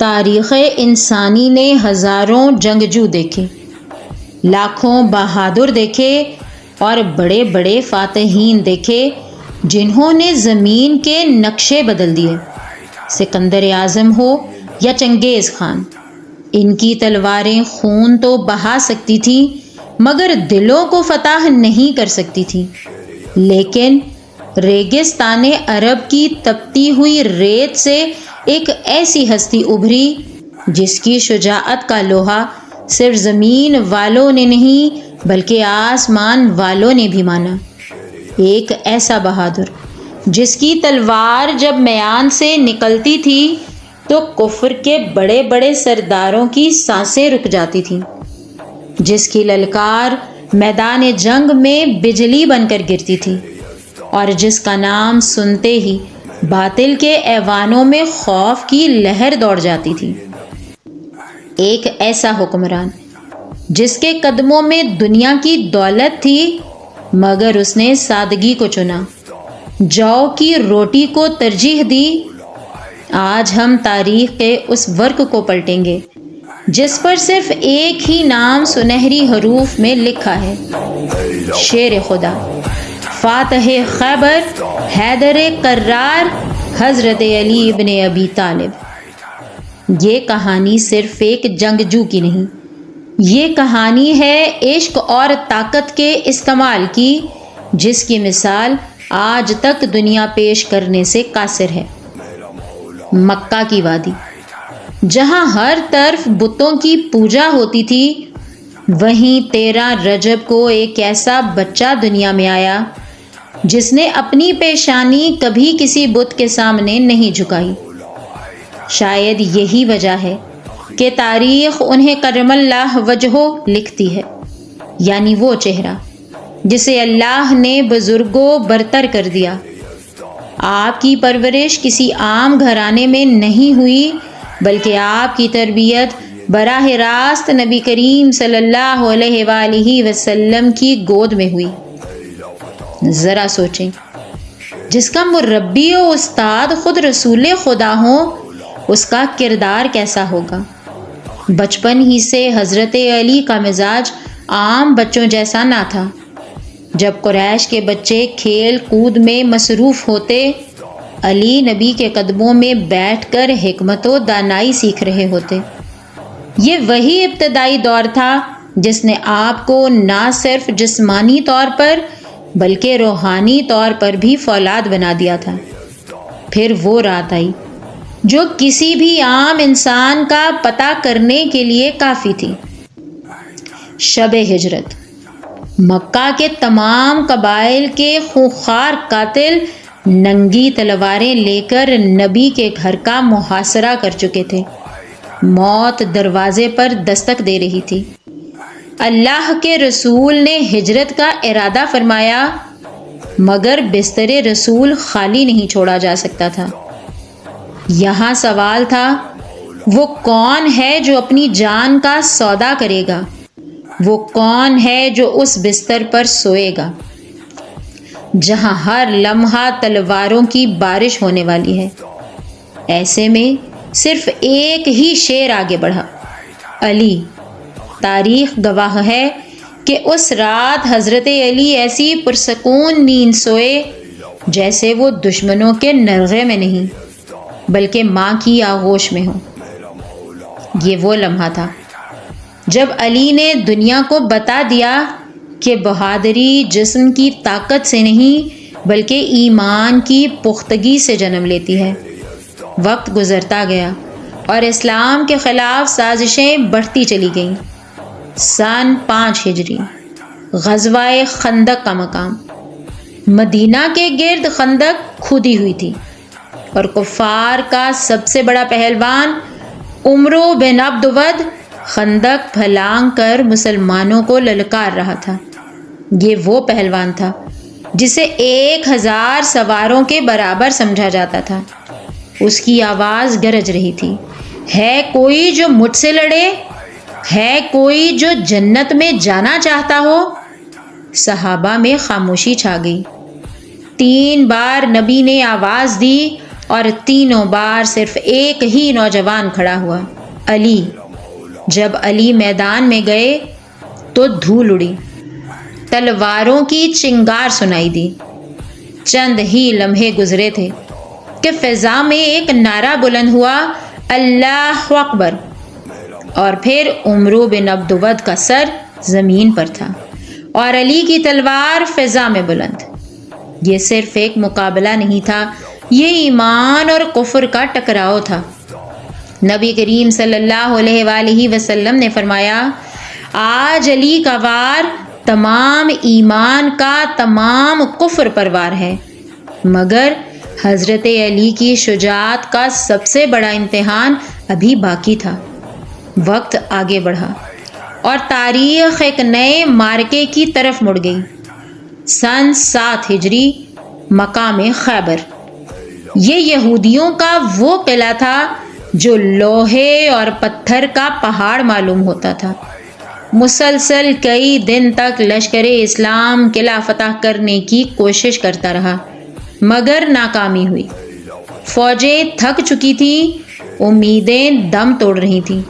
تاریخ انسانی نے ہزاروں جنگجو دیکھے، لاکھوں بہادر دیکھے اور بڑے بڑے فاتحین دیکھے جنہوں نے زمین کے نقشے بدل دیے۔ سکندر اعظم ہو یا چنگیز خان، ان کی تلواریں خون تو بہا سکتی تھیں مگر دلوں کو فتح نہیں کر سکتی تھیں۔ لیکن ریگستان عرب کی تپتی ہوئی ریت سے ایک ایسی ہستی ابھری جس کی شجاعت کا لوہا صرف زمین والوں نے نہیں بلکہ آسمان والوں نے بھی مانا۔ ایک ایسا بہادر جس کی تلوار جب میان سے نکلتی تھی تو کفر کے بڑے بڑے سرداروں کی سانسیں رک جاتی تھیں، جس کی للکار میدان جنگ میں بجلی بن کر گرتی تھی اور جس کا نام سنتے ہی باطل کے ایوانوں میں خوف کی لہر دوڑ جاتی تھی۔ ایک ایسا حکمران جس کے قدموں میں دنیا کی دولت تھی مگر اس نے سادگی کو چنا، جو کی روٹی کو ترجیح دی۔ آج ہم تاریخ کے اس ورق کو پلٹیں گے جس پر صرف ایک ہی نام سنہری حروف میں لکھا ہے، شیر خدا، فاتح خیبر، حیدر کرار، حضرت علی ابن ابی طالب۔ یہ کہانی صرف ایک جنگجو کی نہیں، یہ کہانی ہے عشق اور طاقت کے استعمال کی، جس کی مثال آج تک دنیا پیش کرنے سے قاصر ہے۔ مکہ کی وادی، جہاں ہر طرف بتوں کی پوجا ہوتی تھی، وہیں 13 رجب کو ایک ایسا بچہ دنیا میں آیا جس نے اپنی پیشانی کبھی کسی بت کے سامنے نہیں جھکائی۔ شاید یہی وجہ ہے کہ تاریخ انہیں کرم اللہ وجہہ لکھتی ہے، یعنی وہ چہرہ جسے اللہ نے بزرگوں برتر کر دیا۔ آپ کی پرورش کسی عام گھرانے میں نہیں ہوئی بلکہ آپ کی تربیت براہ راست نبی کریم صلی اللہ علیہ وآلہ وسلم کی گود میں ہوئی۔ ذرا سوچیں، جس کا مربی و استاد خود رسول خدا ہوں، اس کا کردار کیسا ہوگا؟ بچپن ہی سے حضرت علی کا مزاج عام بچوں جیسا نہ تھا۔ جب قریش کے بچے کھیل کود میں مصروف ہوتے، علی نبی کے قدموں میں بیٹھ کر حکمت و دانائی سیکھ رہے ہوتے۔ یہ وہی ابتدائی دور تھا جس نے آپ کو نہ صرف جسمانی طور پر بلکہ روحانی طور پر بھی فولاد بنا دیا تھا۔ پھر وہ رات آئی جو کسی بھی عام انسان کا پتہ کرنے کے لیے کافی تھی، شب ہجرت۔ مکہ کے تمام قبائل کے خونخوار قاتل ننگی تلواریں لے کر نبی کے گھر کا محاصرہ کر چکے تھے۔ موت دروازے پر دستک دے رہی تھی۔ اللہ کے رسول نے ہجرت کا ارادہ فرمایا مگر بستر رسول خالی نہیں چھوڑا جا سکتا تھا۔ یہاں سوال تھا، وہ کون ہے جو اپنی جان کا سودا کرے گا؟ وہ کون ہے جو اس بستر پر سوئے گا جہاں ہر لمحہ تلواروں کی بارش ہونے والی ہے؟ ایسے میں صرف ایک ہی شیر آگے بڑھا، علی۔ تاریخ گواہ ہے کہ اس رات حضرت علی ایسی پرسکون نیند سوئے جیسے وہ دشمنوں کے نرغے میں نہیں بلکہ ماں کی آغوش میں ہوں۔ یہ وہ لمحہ تھا جب علی نے دنیا کو بتا دیا کہ بہادری جسم کی طاقت سے نہیں بلکہ ایمان کی پختگی سے جنم لیتی ہے۔ وقت گزرتا گیا اور اسلام کے خلاف سازشیں بڑھتی چلی گئیں۔ سن 5 ہجری، غزوہ خندق کا مقام۔ مدینہ کے گرد خندق کھودی ہوئی تھی اور کفار کا سب سے بڑا پہلوان عمرو بن عبد ود خندق پھلانگ کر مسلمانوں کو للکار رہا تھا۔ یہ وہ پہلوان تھا جسے 1000 سواروں کے برابر سمجھا جاتا تھا۔ اس کی آواز گرج رہی تھی، ہے کوئی جو مجھ سے لڑے؟ ہے کوئی جو جنت میں جانا چاہتا ہو؟ صحابہ میں خاموشی چھا گئی۔ 3 بار نبی نے آواز دی اور تینوں بار صرف ایک ہی نوجوان کھڑا ہوا، علی۔ جب علی میدان میں گئے تو دھول اڑی، تلواروں کی چنگار سنائی دی۔ چند ہی لمحے گزرے تھے کہ فضا میں ایک نعرہ بلند ہوا، اللہ اکبر، اور پھر عمرو بن عبدود کا سر زمین پر تھا اور علی کی تلوار فضا میں بلند۔ یہ صرف ایک مقابلہ نہیں تھا، یہ ایمان اور کفر کا ٹکراؤ تھا۔ نبی کریم صلی اللہ علیہ وآلہ وسلم نے فرمایا، آج علی کا وار تمام ایمان کا تمام کفر پر وار ہے، مگر حضرت علی کی شجاعت کا سب سے بڑا امتحان ابھی باقی تھا۔ وقت آگے بڑھا اور تاریخ ایک نئے مارکے کی طرف مڑ گئی۔ سن 7 ہجری، مقام خیبر۔ یہ یہودیوں کا وہ قلعہ تھا جو لوہے اور پتھر کا پہاڑ معلوم ہوتا تھا۔ مسلسل کئی دن تک لشکر اسلام قلعہ فتح کرنے کی کوشش کرتا رہا، مگر ناکامی ہوئی۔ فوجیں تھک چکی تھیں، امیدیں دم توڑ رہی تھیں۔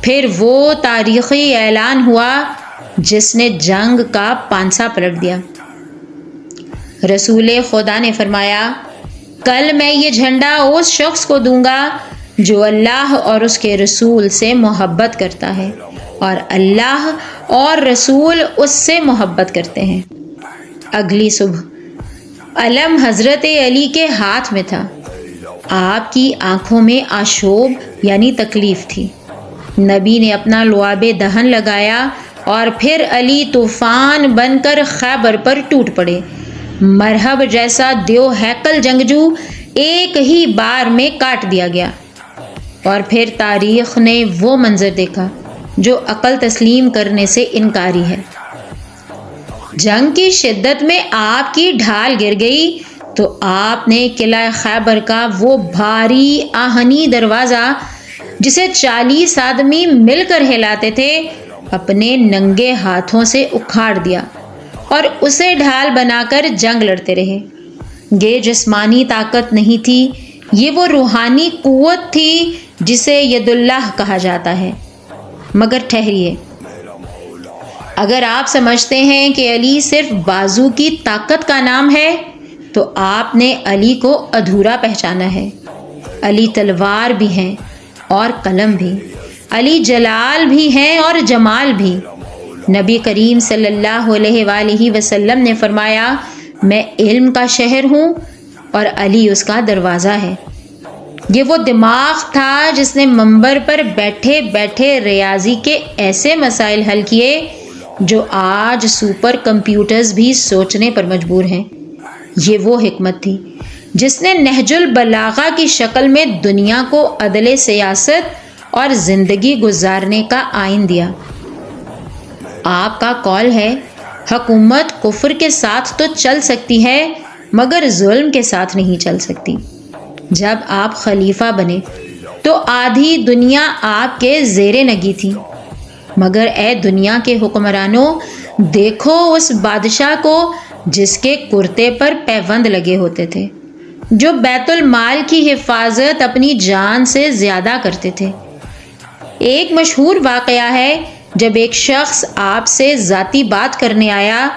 پھر وہ تاریخی اعلان ہوا جس نے جنگ کا پانسا پلٹ دیا۔ رسول خدا نے فرمایا، کل میں یہ جھنڈا اس شخص کو دوں گا جو اللہ اور اس کے رسول سے محبت کرتا ہے اور اللہ اور رسول اس سے محبت کرتے ہیں۔ اگلی صبح علم حضرت علی کے ہاتھ میں تھا۔ آپ کی آنکھوں میں آشوب یعنی تکلیف تھی۔ نبی نے اپنا لعاب دہن لگایا اور پھر علی طوفان بن کر خیبر پر ٹوٹ پڑے۔ مرہب جیسا دیو ہیکل جنگجو ایک ہی بار میں کاٹ دیا گیا۔ اور پھر تاریخ نے وہ منظر دیکھا جو عقل تسلیم کرنے سے انکاری ہے۔ جنگ کی شدت میں آپ کی ڈھال گر گئی تو آپ نے قلعہ خیبر کا وہ بھاری آہنی دروازہ جسے 40 آدمی مل کر ہلاتے تھے اپنے ننگے ہاتھوں سے اکھاڑ دیا اور اسے ڈھال بنا کر جنگ لڑتے رہے۔ یہ جسمانی طاقت نہیں تھی، یہ وہ روحانی قوت تھی جسے ید اللہ کہا جاتا ہے۔ مگر ٹھہریے، اگر آپ سمجھتے ہیں کہ علی صرف بازو کی طاقت کا نام ہے تو آپ نے علی کو ادھورا پہچانا ہے۔ علی تلوار بھی ہیں اور قلم بھی، علی جلال بھی ہیں اور جمال بھی۔ نبی کریم صلی اللہ علیہ وآلہ وسلم نے فرمایا، میں علم کا شہر ہوں اور علی اس کا دروازہ ہے۔ یہ وہ دماغ تھا جس نے منبر پر بیٹھے بیٹھے ریاضی کے ایسے مسائل حل کیے جو آج سپر کمپیوٹرز بھی سوچنے پر مجبور ہیں۔ یہ وہ حکمت تھی جس نے نہج البلاغہ کی شکل میں دنیا کو عدل سیاست اور زندگی گزارنے کا آئین دیا۔ آپ کا قول ہے، حکومت کفر کے ساتھ تو چل سکتی ہے مگر ظلم کے ساتھ نہیں چل سکتی۔ جب آپ خلیفہ بنے تو آدھی دنیا آپ کے زیر نگی تھی، مگر اے دنیا کے حکمرانوں، دیکھو اس بادشاہ کو جس کے کرتے پر پیوند لگے ہوتے تھے، جو بیت المال کی حفاظت اپنی جان سے زیادہ کرتے تھے۔ ایک مشہور واقعہ ہے، جب ایک شخص آپ سے ذاتی بات کرنے آیا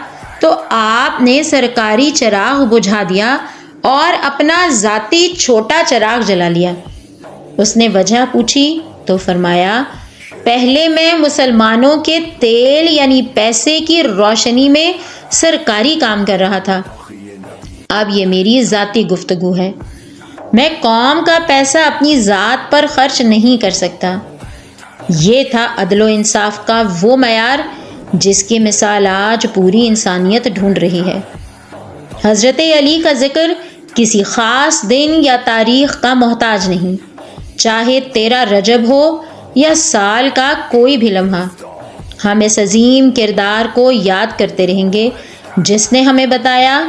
تو آپ نے سرکاری چراغ بجھا دیا اور اپنا ذاتی چھوٹا چراغ جلا لیا۔ اس نے وجہ پوچھی تو فرمایا، پہلے میں مسلمانوں کے تیل یعنی پیسے کی روشنی میں سرکاری کام کر رہا تھا، اب یہ میری ذاتی گفتگو ہے۔ میں قوم کا پیسہ اپنی ذات پر خرچ نہیں کر سکتا۔ یہ تھا عدل و انصاف کا وہ معیار جس کی مثال آج پوری انسانیت ڈھونڈ رہی ہے۔ حضرت علی کا ذکر کسی خاص دن یا تاریخ کا محتاج نہیں، چاہے 13 رجب ہو یا سال کا کوئی بھی لمحہ، ہم اس عظیم کردار کو یاد کرتے رہیں گے جس نے ہمیں بتایا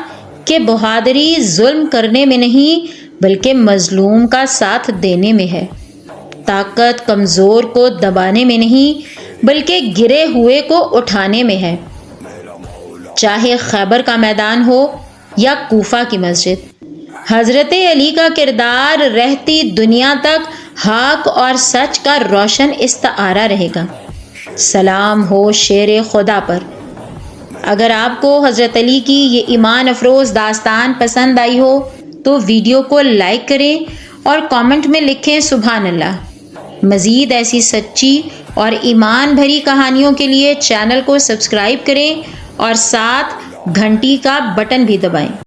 کہ بہادری ظلم کرنے میں نہیں بلکہ مظلوم کا ساتھ دینے میں ہے، طاقت کمزور کو دبانے میں نہیں بلکہ گرے ہوئے کو اٹھانے میں ہے۔ چاہے خیبر کا میدان ہو یا کوفہ کی مسجد، حضرت علی کا کردار رہتی دنیا تک حق اور سچ کا روشن استعارہ رہے گا۔ سلام ہو شیر خدا پر۔ اگر آپ کو حضرت علی کی یہ ایمان افروز داستان پسند آئی ہو تو ویڈیو کو لائک کریں اور کامنٹ میں لکھیں سبحان اللہ۔ مزید ایسی سچی اور ایمان بھری کہانیوں کے لیے چینل کو سبسکرائب کریں اور ساتھ گھنٹی کا بٹن بھی دبائیں۔